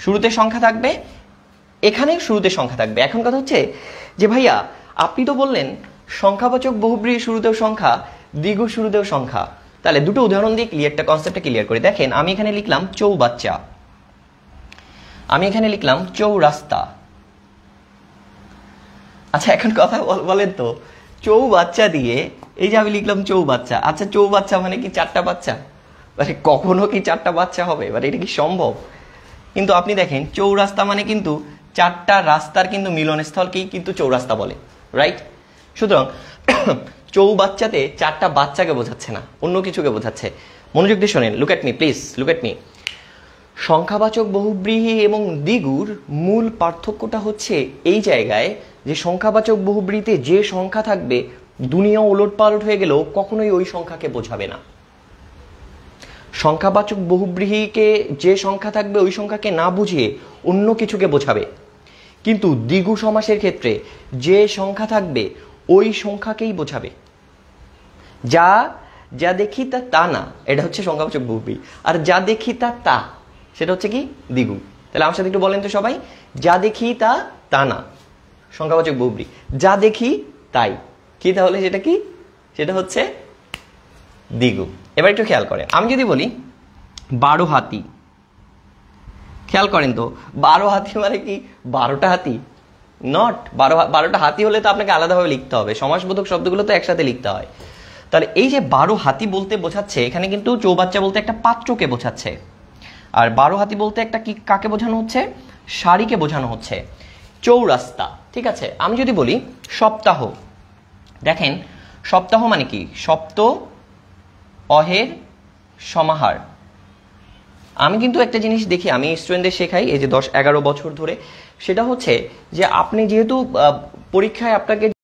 শুরুতে সংখ্যা থাকবে, এখানে শুরুতে সংখ্যা থাকবে। এখন কথা হচ্ছে যে ভাইয়া আপনি তো বললেন সংখ্যাবাচক বহুব্রীহি শুরুতেও সংখ্যা, দ্বিগুর শুরুতেও সংখ্যা, তাহলে দুটো উদাহরণ দিয়ে কনসেপ্টটা ক্লিয়ার করে দেখেন। আমি এখানে লিখলাম চৌবাচ্চা, আমি এখানে লিখলাম চৌরাস্তা। আচ্ছা এখন কথা বলেন তো, চৌবাচ্চা দিয়ে এই যে আমি লিখলাম চৌবাচ্চা, আচ্ছা চৌবাচ্চা মানে কি চারটা বাচ্চা? মানে কখনো কি চারটা বাচ্চা হবে? মানে এটা কি সম্ভব? কিন্তু আপনি দেখেন চৌরাস্তা মানে কিন্তু চারটা রাস্তার কিন্তু মিলনস্থলকেই কিন্তু চৌরাস্তা বলে, রাইট? সুতরাং চৌবাচ্চাতে চারটা বাচ্চাকে বোঝাচ্ছে না, অন্য কিছুকে বোঝাচ্ছে। মনোযোগ দিয়ে শোনেন, look at me please, look at me. সংখ্যাবাচক বহুব্রীহি এবং দ্বিগুর মূল পার্থক্যটা হচ্ছে এই জায়গায় যে সংখ্যাবাচক বহুব্রীহিতে যে সংখ্যা থাকবে দুনিয়া ওলটপালট হয়ে গেলেও কখনোই ওই সংখ্যাকে বোঝাবে না। সংখ্যাবাচক বহুব্রীহিকে যে সংখ্যা থাকবে ওই সংখ্যাকে না বুঝিয়ে অন্য কিছুকে বোঝাবে। কিন্তু দ্বিগু সমাসের ক্ষেত্রে যে সংখ্যা থাকবে ওই সংখ্যাকেই বোঝাবে। যা যা দেখি তা তা না, এটা হচ্ছে সংখ্যাবাচক বহুব্রীহি। আর যা দেখি তা তা, সেটা হচ্ছে কি দ্বিগু। তাহলে আমার সাথে একটু বলেন তো সবাই, যা দেখি তা তা না সংখ্যাবাচক বহুব্রীহি, যা দেখি তাই কি, তাহলে সেটা কি? সেটা হচ্ছে দ্বিগু। এবার একটু খেয়াল করেন, আমি যদি বলি 12 হাতি, খেয়াল করেন তো 12 হাতি মানে কি 12টা হাতি? নট। 12টা হাতি হলে তো আপনাকে আলাদাভাবে লিখতে হবে, সমাসবোধক শব্দগুলো তো একসাথে লিখতে হয়। তাহলে এই যে 12 হাতি বলতে বোঝাচ্ছে এখানে কিন্তু চৌবাচ্চা বলতে একটা পাত্রকে বোঝাচ্ছে, আর 12 হাতি বলতে একটা কি কাকে বোঝানো হচ্ছে? সারিকে বোঝানো হচ্ছে। চৌরাস্তা, ঠিক আছে। আমি যদি বলি সপ্তাহ, দেখেন সপ্তাহ মানে কি? সপ্ত অহের সমাহার। আমি কিন্তু একটা জিনিস দেখি, আমি স্টুডেন্টদের শেখাই এই যে 10-11 বছর ধরে, সেটা হচ্ছে যে আপনি যেহেতু পরীক্ষায় আপনাকে